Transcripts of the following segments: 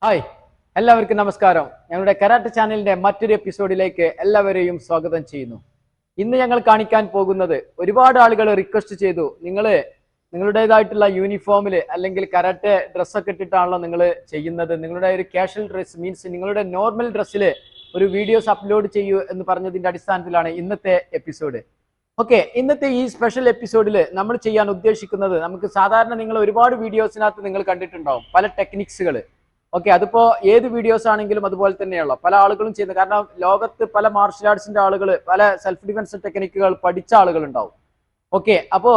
Hi എല്ലാവർക്കും നമസ്കാരം. ഞങ്ങളുടെ കരാട്ടെ ചാനലിന്റെ മറ്റൊരു എപ്പിസോഡിലേക്ക് എല്ലാവരെയും സ്വാഗതം ചെയ്യുന്നു. ഇന്ന് ഞങ്ങൾ കാണിക്കാൻ പോകുന്നത് ഒരുപാട് ആളുകൾ റിക്വസ്റ്റ് ചെയ്തു, നിങ്ങളുടേതായിട്ടുള്ള യൂണിഫോമിൽ അല്ലെങ്കിൽ കരാട്ടെ ഡ്രസ്സൊക്കെ ഇട്ടിട്ടാണല്ലോ നിങ്ങൾ ചെയ്യുന്നത്, നിങ്ങളുടെ ഒരു കാഷ്വൽ ഡ്രസ് മീൻസ് നിങ്ങളുടെ നോർമൽ ഡ്രസ്സിൽ ഒരു വീഡിയോസ് അപ്ലോഡ് ചെയ്യൂ എന്ന് പറഞ്ഞതിന്റെ അടിസ്ഥാനത്തിലാണ് ഇന്നത്തെ എപ്പിസോഡ്. ഓക്കെ, ഇന്നത്തെ ഈ സ്പെഷ്യൽ എപ്പിസോഡിൽ നമ്മൾ ചെയ്യാൻ ഉദ്ദേശിക്കുന്നത്, നമുക്ക് സാധാരണ നിങ്ങൾ ഒരുപാട് വീഡിയോസിനകത്ത് നിങ്ങൾ കണ്ടിട്ടുണ്ടാവും പല ടെക്നിക്സുകൾ. ഓക്കെ, അതിപ്പോ ഏത് വീഡിയോസ് ആണെങ്കിലും അതുപോലെ തന്നെയുള്ള പല ആളുകളും ചെയ്യുന്നത്. കാരണം ലോകത്ത് പല മാർഷൽ ആർട്സിന്റെ ആളുകൾ, പല സെൽഫ് ഡിഫൻസ് ടെക്നിക്കുകൾ പഠിച്ച ആളുകൾ ഉണ്ടാവും. ഓക്കെ, അപ്പോ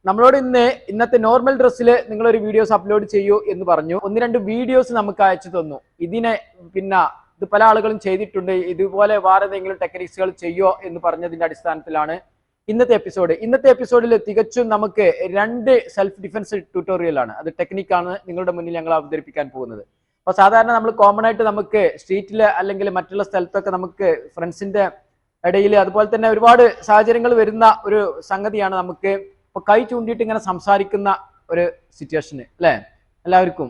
നമ്മളോട് ഇന്നത്തെ നോർമൽ ഡ്രസ്സിൽ നിങ്ങളൊരു വീഡിയോസ് അപ്ലോഡ് ചെയ്യൂ എന്ന് പറഞ്ഞു. ഒന്ന് രണ്ട് വീഡിയോസ് നമുക്ക് അയച്ചു തന്നു. ഇത് പല ആളുകളും ചെയ്തിട്ടുണ്ട്, ഇതുപോലെ വേറെ ഏതെങ്കിലും ടെക്നിക്സുകൾ ചെയ്യോ എന്ന് പറഞ്ഞതിന്റെ അടിസ്ഥാനത്തിലാണ് ഇന്നത്തെ എപ്പിസോഡിൽ തികച്ചും നമുക്ക് രണ്ട് സെൽഫ് ഡിഫൻസ് ട്യൂട്ടോറിയലാണ്, അത് ടെക്നിക്കാണ് നിങ്ങളുടെ മുന്നിൽ ഞങ്ങൾ അവതരിപ്പിക്കാൻ പോകുന്നത്. അപ്പൊ സാധാരണ നമ്മൾ കോമൺ ആയിട്ട് നമുക്ക് സ്ട്രീറ്റിൽ അല്ലെങ്കിൽ മറ്റുള്ള സ്ഥലത്തൊക്കെ നമുക്ക് ഫ്രണ്ട്സിന്റെ ഇടയിൽ അതുപോലെ തന്നെ ഒരുപാട് സാഹചര്യങ്ങൾ വരുന്ന ഒരു സംഗതിയാണ്, നമുക്ക് ഇപ്പൊ കൈ ചൂണ്ടിയിട്ട് ഇങ്ങനെ സംസാരിക്കുന്ന ഒരു സിറ്റുവേഷന് അല്ലെ, എല്ലാവർക്കും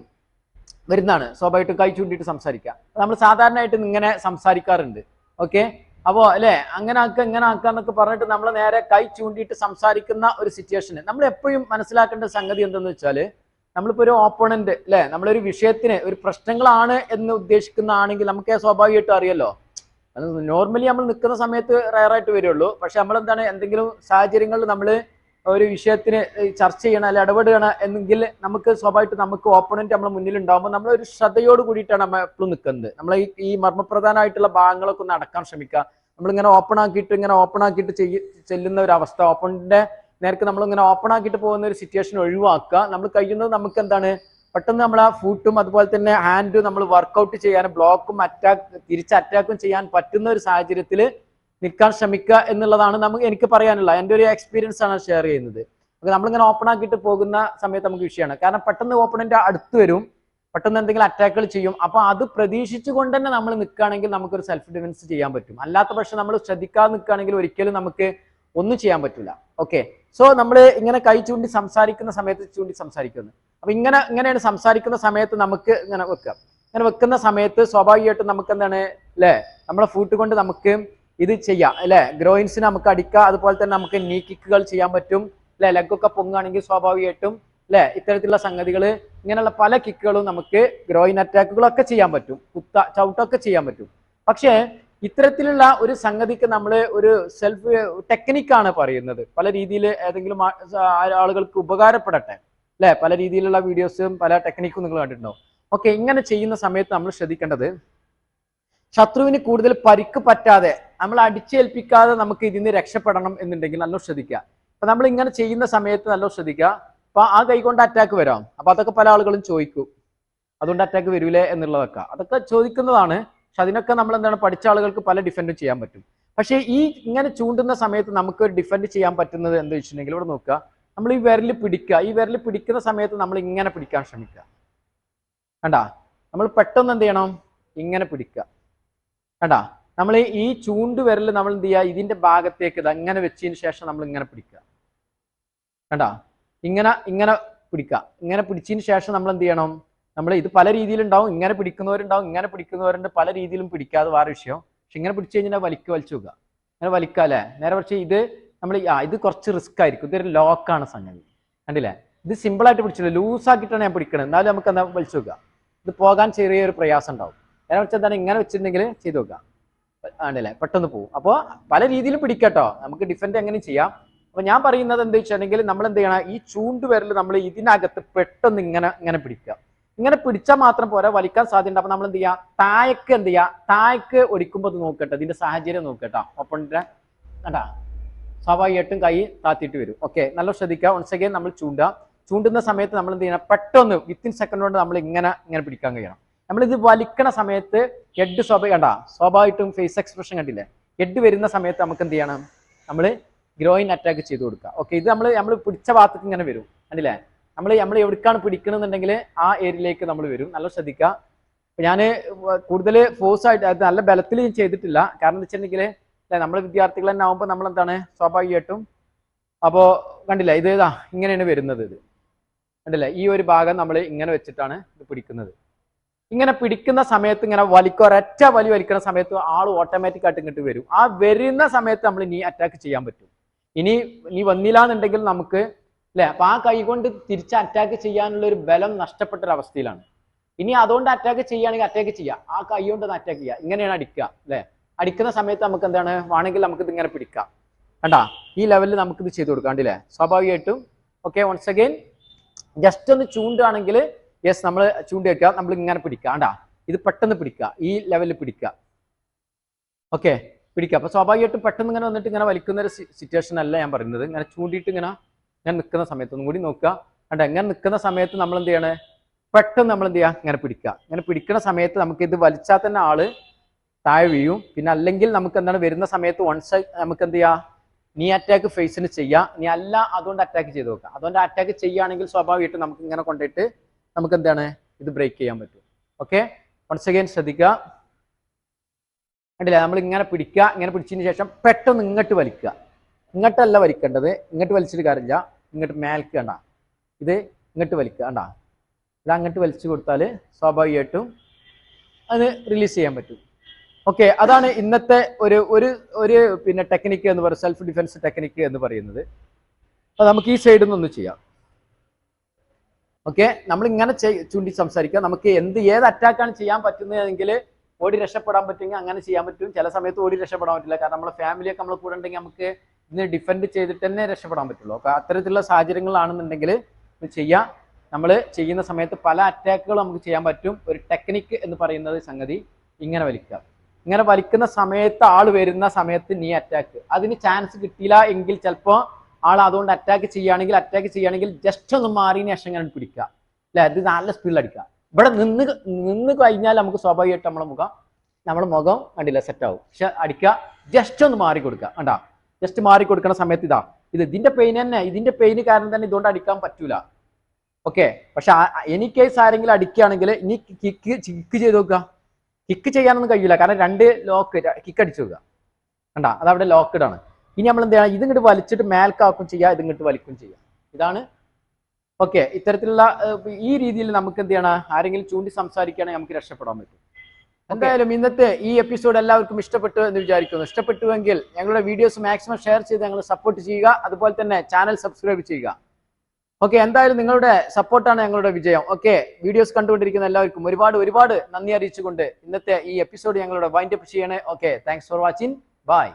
വരുന്നതാണ്. സ്വാഭാവികമായിട്ടും കൈ ചൂണ്ടിയിട്ട് സംസാരിക്കുക, നമ്മൾ സാധാരണയായിട്ട് ഇങ്ങനെ സംസാരിക്കാറുണ്ട്. ഓക്കെ, അപ്പോ അല്ലെ അങ്ങനെ ആക്കുക ഇങ്ങനെ ആക്കുക എന്നൊക്കെ പറഞ്ഞിട്ട് നമ്മൾ നേരെ കൈ ചൂണ്ടിയിട്ട് സംസാരിക്കുന്ന ഒരു സിറ്റുവേഷന് നമ്മൾ എപ്പോഴും മനസ്സിലാക്കേണ്ട സംഗതി എന്തെന്ന് വെച്ചാല്, നമ്മളിപ്പോ ഒരു ഓപ്പോണന്റ് അല്ലെ, നമ്മളൊരു വിഷയത്തിന് ഒരു പ്രശ്നങ്ങളാണ് എന്ന് ഉദ്ദേശിക്കുന്ന ആണെങ്കിൽ നമുക്ക് സ്വാഭാവികമായിട്ടും അറിയല്ലോ, അത് നോർമലി നമ്മൾ നിൽക്കുന്ന സമയത്ത് റയറായിട്ട് വരുള്ളൂ. പക്ഷെ നമ്മൾ എന്തെങ്കിലും സാഹചര്യങ്ങളിൽ നമ്മൾ ഒരു വിഷയത്തിന് ചർച്ച ചെയ്യണം അല്ലെ ഇടപെടുകയാണ് എന്നെങ്കിൽ നമുക്ക് സ്വാഭാവികമായിട്ട് നമുക്ക് ഓപ്പോണന്റ് നമ്മളെ മുന്നിൽ ഉണ്ടാകുമ്പോൾ നമ്മൾ ഒരു ശ്രദ്ധയോട് കൂടിയിട്ടാണ് നമ്മൾ എപ്പോഴും നിൽക്കുന്നത്. നമ്മൾ ഈ മർമ്മപ്രധാനമായിട്ടുള്ള ഭാഗങ്ങളൊക്കെ ഒന്ന് അടക്കാൻ ശ്രമിക്കുക. നമ്മളിങ്ങനെ ഓപ്പൺ ആക്കിയിട്ട് ചെല്ലുന്ന ഒരു അവസ്ഥ, ഓപ്പണിന്റെ നേർക്ക് നമ്മളിങ്ങനെ ഓപ്പൺ ആക്കിയിട്ട് പോകുന്ന ഒരു സിറ്റുവേഷൻ ഒഴിവാക്കുക. നമ്മൾ കഴിയുന്നത് നമുക്ക് പെട്ടെന്ന് നമ്മൾ ആ ഫൂട്ടും അതുപോലെ തന്നെ ഹാൻഡും നമ്മൾ വർക്കൗട്ട് ചെയ്യാനും ബ്ലോക്കും അറ്റാക്കും ചെയ്യാൻ പറ്റുന്ന ഒരു സാഹചര്യത്തിൽ നിൽക്കാൻ ശ്രമിക്കുക എന്നുള്ളതാണ് എനിക്ക് പറയാനുള്ള എൻ്റെ ഒരു എക്സ്പീരിയൻസ് ആണ് ഷെയർ ചെയ്യുന്നത്. നമ്മളിങ്ങനെ ഓപ്പൺ ആക്കിയിട്ട് പോകുന്ന സമയത്ത് നമുക്ക് വിഷയമാണ്, കാരണം പെട്ടെന്ന് ഓപ്പണന്റ് അടുത്ത് വരും, പെട്ടെന്ന് എന്തെങ്കിലും അറ്റാക്കുകൾ ചെയ്യും. അപ്പൊ അത് പ്രതീക്ഷിച്ചുകൊണ്ട് തന്നെ നമ്മൾ നിൽക്കുകയാണെങ്കിൽ നമുക്കൊരു സെൽഫ് ഡിഫൻസ് ചെയ്യാൻ പറ്റും. അല്ലാത്ത പക്ഷെ നമ്മൾ ശ്രദ്ധിക്കാതെ നിൽക്കുകയാണെങ്കിൽ ഒരിക്കലും നമുക്ക് ഒന്നും ചെയ്യാൻ പറ്റില്ല. ഓക്കെ, സോ നമ്മൾ ഇങ്ങനെ കൈ ചൂണ്ടി സംസാരിക്കുന്ന സമയത്ത് സംസാരിക്കുന്നു. അപ്പൊ ഇങ്ങനെയാണ് സംസാരിക്കുന്ന സമയത്ത് നമുക്ക് ഇങ്ങനെ വെക്കുന്ന സമയത്ത് സ്വാഭാവികമായിട്ടും നമുക്ക് അല്ലെ, നമ്മളെ ഫൂട്ട് കൊണ്ട് നമുക്ക് ഇത് ചെയ്യാം അല്ലെ, ഗ്രോയിൻസിന് നമുക്ക് അടിക്കാം. അതുപോലെ തന്നെ നമുക്ക് നീ കിക്കുകൾ ചെയ്യാൻ പറ്റും അല്ലെ, ലെഗൊക്കെ പൊങ്ങുകയാണെങ്കിൽ സ്വാഭാവികമായിട്ടും അല്ലെ ഇത്തരത്തിലുള്ള സംഗതികൾ, ഇങ്ങനെയുള്ള പല കിക്കുകളും നമുക്ക് ഗ്രോയിൻ അറ്റാക്കുകളൊക്കെ ചെയ്യാൻ പറ്റും, ചവിട്ടൊക്കെ ചെയ്യാൻ പറ്റും. പക്ഷേ ഇത്തരത്തിലുള്ള ഒരു സംഗതിക്ക് നമ്മൾ ഒരു സെൽഫ് ടെക്നിക്കാണ് പറയുന്നത്. പല രീതിയിൽ ഏതെങ്കിലും ആളുകൾക്ക് ഉപകാരപ്പെടട്ടെ അല്ലെ, പല രീതിയിലുള്ള വീഡിയോസും പല ടെക്നിക്കും നിങ്ങൾ കണ്ടിട്ടുണ്ടാവും. ഓക്കെ, ഇങ്ങനെ ചെയ്യുന്ന സമയത്ത് നമ്മൾ ശ്രദ്ധിക്കേണ്ടത്, ശത്രുവിന് കൂടുതൽ പരിക്ക് പറ്റാതെ നമ്മൾ അടിച്ചേൽപ്പിക്കാതെ നമുക്ക് ഇതിന് രക്ഷപ്പെടണം എന്നുണ്ടെങ്കിൽ നല്ല ശ്രദ്ധിക്കുക. അപ്പൊ നമ്മൾ ഇങ്ങനെ ചെയ്യുന്ന സമയത്ത് നല്ല ശ്രദ്ധിക്കുക. അപ്പൊ ആ കൈകൊണ്ട് അറ്റാക്ക് വരാം, അപ്പൊ അതൊക്കെ പല ആളുകളും ചോദിക്കും, അതുകൊണ്ട് അറ്റാക്ക് വരൂലേ എന്നുള്ളതൊക്കെ അതൊക്കെ ചോദിക്കുന്നതാണ്. പക്ഷെ അതിനൊക്കെ നമ്മൾ പഠിച്ച ആളുകൾക്ക് പല ഡിഫെൻഡും ചെയ്യാൻ പറ്റും. പക്ഷേ ഇങ്ങനെ ചൂണ്ടുന്ന സമയത്ത് നമുക്ക് ഡിഫെൻഡ് ചെയ്യാൻ പറ്റുന്നത് എന്താ വെച്ചിട്ടുണ്ടെങ്കിൽ, ഇവിടെ നോക്കുക, നമ്മൾ ഈ വിരൽ പിടിക്കുന്ന സമയത്ത് നമ്മൾ ഇങ്ങനെ പിടിക്കാൻ ശ്രമിക്കുക. കണ്ടാ, നമ്മൾ പെട്ടെന്ന് എന്ത് ചെയ്യണം, ഇങ്ങനെ പിടിക്കുക. കണ്ടാ, നമ്മൾ ഈ ചൂണ്ട് വിരൽ നമ്മൾ എന്ത് ചെയ്യുക, ഇതിന്റെ ഭാഗത്തേക്ക് അങ്ങനെ വെച്ചതിന് ശേഷം നമ്മൾ ഇങ്ങനെ പിടിക്കുക. കണ്ടാ, ഇങ്ങനെ പിടിക്കുക. ഇങ്ങനെ പിടിച്ചതിന് ശേഷം നമ്മൾ എന്ത് ചെയ്യണം, നമ്മൾ ഇത് പല രീതിയിലുണ്ടാവും, ഇങ്ങനെ പിടിക്കുന്നവരുണ്ടാവും, ഇങ്ങനെ പിടിക്കുന്നവരുണ്ട്, പല രീതിയിലും പിടിക്കാതെ വേറെ വിഷയം. പക്ഷെ ഇങ്ങനെ പിടിച്ചു കഴിഞ്ഞാൽ വലിച്ചു വെക്കുക, അങ്ങനെ വലിക്കുക അല്ലെ നേരെ. പക്ഷേ ഇത് നമ്മൾ ഇത് കുറച്ച് റിസ്ക് ആയിരിക്കും, ഇതൊരു ലോക്കാണ് സംഗതി. കണ്ടില്ലേ, ഇത് സിമ്പിൾ ആയിട്ട് പിടിച്ചില്ല, ലൂസാക്കിയിട്ടാണ് ഞാൻ പിടിക്കണത്, എന്നാലും നമുക്ക് എന്താ വലിച്ചു വെക്കുക, ഇത് പോകാൻ ചെറിയൊരു പ്രയാസം ഉണ്ടാവും. നേരെ വെച്ചാൽ ഇങ്ങനെ വെച്ചിട്ടുണ്ടെങ്കിൽ ചെയ്ത് വെക്കുക, ആണല്ലേ പെട്ടെന്ന് പോകും. അപ്പോൾ പല രീതിയിലും പിടിക്കട്ടോ, നമുക്ക് ഡിഫെൻഡ് എങ്ങനെ ചെയ്യാം. അപ്പൊ ഞാൻ പറയുന്നത് എന്താ വെച്ചിട്ടുണ്ടെങ്കിൽ, നമ്മൾ എന്ത് ചെയ്യണം, ഈ ചൂണ്ട് വിരൽ നമ്മൾ ഇതിനകത്ത് പെട്ടെന്ന് ഇങ്ങനെ പിടിക്കുക. ഇങ്ങനെ പിടിച്ചാൽ മാത്രം പോരാ, വലിക്കാൻ സാധ്യത. അപ്പൊ നമ്മൾ എന്ത് ചെയ്യുക, താഴേക്ക് ഒടിക്കുമ്പോൾ അത് നോക്കട്ടെ, ഇതിന്റെ സാഹചര്യം നോക്കട്ടോ. ഒപ്പണിന്റെ കണ്ടാ, സ്വാഭാവികമായിട്ടും കൈ താത്തിയിട്ട് വരും. ഓക്കെ, നല്ല ശ്രദ്ധിക്കുക. വൺസ് അഗൈൻ നമ്മൾ ചൂണ്ടുന്ന സമയത്ത് നമ്മൾ എന്ത് ചെയ്യണം, പെട്ടെന്ന് വിത്തിൻ സെക്കൻഡ് കൊണ്ട് നമ്മൾ ഇങ്ങനെ പിടിക്കാൻ കഴിയണം. നമ്മളിത് വലിക്കണ സമയത്ത് ഹെഡ് സ്വാഭാവികമായിട്ടും ഫേസ് എക്സ്പ്രഷൻ കണ്ടില്ലേ, ഹെഡ് വരുന്ന സമയത്ത് നമുക്ക് എന്ത് ചെയ്യണം, നമ്മൾ ഗ്രോയിൻ അറ്റാക്ക് ചെയ്ത് കൊടുക്കുക. ഓക്കെ, ഇത് നമ്മൾ പിടിച്ച ഭാഗത്തേക്ക് ഇങ്ങനെ വരും, കണ്ടില്ലേ, നമ്മൾ എവിടേക്കാണ് പിടിക്കണമെന്നുണ്ടെങ്കിൽ ആ ഏരിയയിലേക്ക് നമ്മൾ വരും. നല്ല ശ്രദ്ധിക്കുക. ഞാൻ കൂടുതൽ ഫോഴ്സ് ആയിട്ട് നല്ല ബലത്തിൽ ചെയ്തിട്ടില്ല, കാരണം എന്താ വെച്ചിട്ടുണ്ടെങ്കിൽ നമ്മൾ വിദ്യാർത്ഥികൾ തന്നെ ആകുമ്പോൾ നമ്മൾ സ്വാഭാവികമായിട്ടും. അപ്പോൾ കണ്ടില്ല, ഇങ്ങനെയാണ് വരുന്നത്. ഇത് കണ്ടില്ലേ, ഈ ഒരു ഭാഗം നമ്മൾ ഇങ്ങനെ വെച്ചിട്ടാണ് ഇത് പിടിക്കുന്നത്. ഇങ്ങനെ പിടിക്കുന്ന സമയത്ത് ഇങ്ങനെ ഒരൊറ്റ വലി വലിക്കുന്ന സമയത്ത് ആൾ ഓട്ടോമാറ്റിക് ആയിട്ട് ഇങ്ങോട്ട് വരും. ആ വരുന്ന സമയത്ത് നമ്മൾ നീ അറ്റാക്ക് ചെയ്യാൻ പറ്റും. ഇനി നീ വന്നില്ല എന്നുണ്ടെങ്കിൽ നമുക്ക് അല്ലെ, അപ്പൊ ആ കൈ കൊണ്ട് തിരിച്ച് അറ്റാക്ക് ചെയ്യാനുള്ള ഒരു ബലം നഷ്ടപ്പെട്ട ഒരു അവസ്ഥയിലാണ്. ഇനി അതുകൊണ്ട് അറ്റാക്ക് ചെയ്യുകയാണെങ്കിൽ അറ്റാക്ക് ചെയ്യാം, ആ കൈ കൊണ്ട് അറ്റാക്ക് ചെയ്യുക. ഇങ്ങനെയാണ് അടിക്കുക അല്ലെ. അടിക്കുന്ന സമയത്ത് നമുക്ക് എന്താണ് വേണമെങ്കിൽ നമുക്കിത് ഇങ്ങനെ പിടിക്കാം. കണ്ടാ, ഈ ലെവലിൽ നമുക്കിത് ചെയ്ത് കൊടുക്കാം. കണ്ടില്ലേ, സ്വാഭാവികമായിട്ടും. ഓക്കെ, വൺസ് അഗൈൻ ജസ്റ്റ് ഒന്ന് ചൂണ്ടാണെങ്കിൽ യെസ് നമ്മൾ ചൂണ്ട വെക്കുക, നമ്മൾ ഇങ്ങനെ പിടിക്കുക. കണ്ടാ, ഇത് പെട്ടെന്ന് പിടിക്കുക, ഈ ലെവലിൽ പിടിക്കുക. ഓക്കെ, പിടിക്കുക. അപ്പൊ സ്വാഭാവികമായിട്ടും പെട്ടെന്ന് ഇങ്ങനെ വന്നിട്ട് ഇങ്ങനെ വലിക്കുന്ന ഒരു സിറ്റുവേഷൻ അല്ല ഞാൻ പറയുന്നത്. ഇങ്ങനെ ചൂണ്ടിയിട്ട് ഇങ്ങനെ നിൽക്കുന്ന സമയത്ത് ഒന്നും കൂടി നോക്കുക. കണ്ടാ, ഇങ്ങനെ നിൽക്കുന്ന സമയത്ത് നമ്മൾ എന്ത് ചെയ്യണേ, പെട്ടെന്ന് നമ്മൾ എന്ത് ചെയ്യുക, ഇങ്ങനെ പിടിക്കുക. ഇങ്ങനെ പിടിക്കുന്ന സമയത്ത് നമുക്ക് ഇത് വലിച്ചാൽ തന്നെ ആള് താഴെ വീഴും. പിന്നെ അല്ലെങ്കിൽ നമുക്ക് എന്താണ് വരുന്ന സമയത്ത് വൺസ് നമുക്ക് എന്ത് ചെയ്യാം, നീ അറ്റാക്ക് ഫേസിന് ചെയ്യാം. നീ അല്ല അതുകൊണ്ട് അറ്റാക്ക് ചെയ്ത് നോക്കുക. അതുകൊണ്ട് അറ്റാക്ക് ചെയ്യുകയാണെങ്കിൽ സ്വാഭാവികമായിട്ടും നമുക്ക് ഇങ്ങനെ കൊണ്ടിട്ട് നമുക്ക് എന്താണ് ഇത് ബ്രേക്ക് ചെയ്യാൻ പറ്റും. ഓക്കെ, വൺസ് അഗൈൻ ശ്രദ്ധിക്കുക. കണ്ടില്ലേ, നമ്മൾ ഇങ്ങനെ പിടിക്കുക. ഇങ്ങനെ പിടിച്ചതിന് ശേഷം പെട്ടെന്ന് ഇങ്ങോട്ട് വലിക്കുക. ഇങ്ങോട്ടല്ല വലിക്കേണ്ടത്, ഇങ്ങോട്ട് വലിച്ചിട്ട് കാര്യമില്ല, ഇങ്ങോട്ട് മേൽക്ക്. കണ്ട, ഇത് ഇങ്ങോട്ട് വലിക്കുക. കണ്ട, ഇത് അങ്ങോട്ട് വലിച്ചു കൊടുത്താൽ സ്വാഭാവികമായിട്ടും അത് റിലീസ് ചെയ്യാൻ പറ്റും. ഓക്കെ, അതാണ് ഇന്നത്തെ ഒരു ഒരു ഒരു പിന്നെ ടെക്നിക്ക് എന്ന് പറയുന്നത്, സെൽഫ് ഡിഫെൻസ് ടെക്നിക്ക് എന്ന് പറയുന്നത്. അപ്പൊ നമുക്ക് ഈ സൈഡിൽ നിന്നൊന്ന് ചെയ്യാം. ഓക്കെ, നമ്മൾ ഇങ്ങനെ ചൂണ്ടി സംസാരിക്കുക. നമുക്ക് ഏത് അറ്റാക്കാണ് ചെയ്യാൻ പറ്റുന്നതെങ്കിൽ ഓടി രക്ഷപ്പെടാൻ പറ്റുമെങ്കിൽ അങ്ങനെ ചെയ്യാൻ പറ്റും. ചില സമയത്ത് ഓടി രക്ഷപ്പെടാൻ പറ്റില്ല, കാരണം നമ്മളെ ഫാമിലിയൊക്കെ നമ്മളെ കൂടെ ഉണ്ടെങ്കിൽ നമുക്ക് ഇതിനെ ഡിഫെൻഡ് ചെയ്തിട്ട് തന്നെ രക്ഷപ്പെടാൻ പറ്റുള്ളൂ. അപ്പൊ അത്തരത്തിലുള്ള സാഹചര്യങ്ങളാണെന്നുണ്ടെങ്കിൽ ചെയ്യാം. നമ്മൾ ചെയ്യുന്ന സമയത്ത് പല അറ്റാക്കുകൾ നമുക്ക് ചെയ്യാൻ പറ്റും. ഒരു ടെക്നിക്ക് എന്ന് പറയുന്നത് സംഗതി ഇങ്ങനെ വലിക്കുക. ഇങ്ങനെ വലിക്കുന്ന സമയത്ത് ആൾ വരുന്ന സമയത്ത് നീ അറ്റാക്ക്, അതിന് ചാൻസ് കിട്ടിയില്ല എങ്കിൽ ചിലപ്പോൾ ആൾ അതുകൊണ്ട് അറ്റാക്ക് ചെയ്യുകയാണെങ്കിൽ ജസ്റ്റ് ഒന്ന് മാറിയതിന് ശേഷം ഇങ്ങനെ പിടിക്കുക അല്ലെ, അത് നല്ല സ്പീഡിൽ അടിക്കുക. ഇവിടെ നിന്ന് കഴിഞ്ഞാൽ നമുക്ക് സ്വാഭാവികമായിട്ട് നമ്മുടെ മുഖം കണ്ടില്ല സെറ്റ് ആവും. പക്ഷെ അടിക്കുക, ജസ്റ്റ് ഒന്ന് മാറി കൊടുക്കുക. കണ്ടാ, ജസ്റ്റ് മാറി കൊടുക്കുന്ന സമയത്ത് ഇതിന്റെ പെയിൻ തന്നെ, ഇതിന്റെ പെയിന് കാരണം തന്നെ ഇതുകൊണ്ട് അടിക്കാൻ പറ്റൂല. ഓക്കെ, പക്ഷെ എനി കേസ് ആരെങ്കിലും അടിക്കുകയാണെങ്കിൽ ഇനി കിക്ക് ചെയ്ത് നോക്കുക. കിക്ക് ചെയ്യാനൊന്നും കഴിയില്ല, കാരണം രണ്ട് കിക്ക് അടിച്ചു നോക്കുക. കണ്ടാ, അതവിടെ ലോക്ക്ഡ് ആണ്. ഇനി നമ്മൾ എന്ത് ചെയ്യണം, ഇതിങ്ങോട്ട് വലിച്ചിട്ട് മേൽക്കാക്കും ചെയ്യാം, ഇതിങ്ങോട്ട് വലിക്കും ചെയ്യാം. ഇതാണ് ഓക്കെ. ഇത്തരത്തിലുള്ള ഈ രീതിയിൽ നമുക്ക് എന്ത് ചെയ്യണം, ആരെങ്കിലും ചൂണ്ടി സംസാരിക്കുകയാണെങ്കിൽ നമുക്ക് രക്ഷപ്പെടാൻ പറ്റും. എന്തായാലും ഇന്നത്തെ ഈ എപ്പിസോഡ് എല്ലാവർക്കും ഇഷ്ടപ്പെട്ടു എന്ന് വിചാരിക്കുന്നു. ഇഷ്ടപ്പെട്ടുവെങ്കിൽ ഞങ്ങളുടെ വീഡിയോസ് മാക്സിമം ഷെയർ ചെയ്ത് ഞങ്ങൾ സപ്പോർട്ട് ചെയ്യുക. അതുപോലെ തന്നെ ചാനൽ സബ്സ്ക്രൈബ് ചെയ്യുക. ഓക്കെ, എന്തായാലും നിങ്ങളുടെ സപ്പോർട്ടാണ് ഞങ്ങളുടെ വിജയം. ഓക്കെ, വീഡിയോസ് കണ്ടുകൊണ്ടിരിക്കുന്ന എല്ലാവർക്കും ഒരുപാട് നന്ദി അറിയിച്ചുകൊണ്ട് ഇന്നത്തെ ഈ എപ്പിസോഡ് ഞങ്ങളുടെ വൈൻഡ് അപ്പ് ചെയ്യണേ. Okay, thanks for watching. By.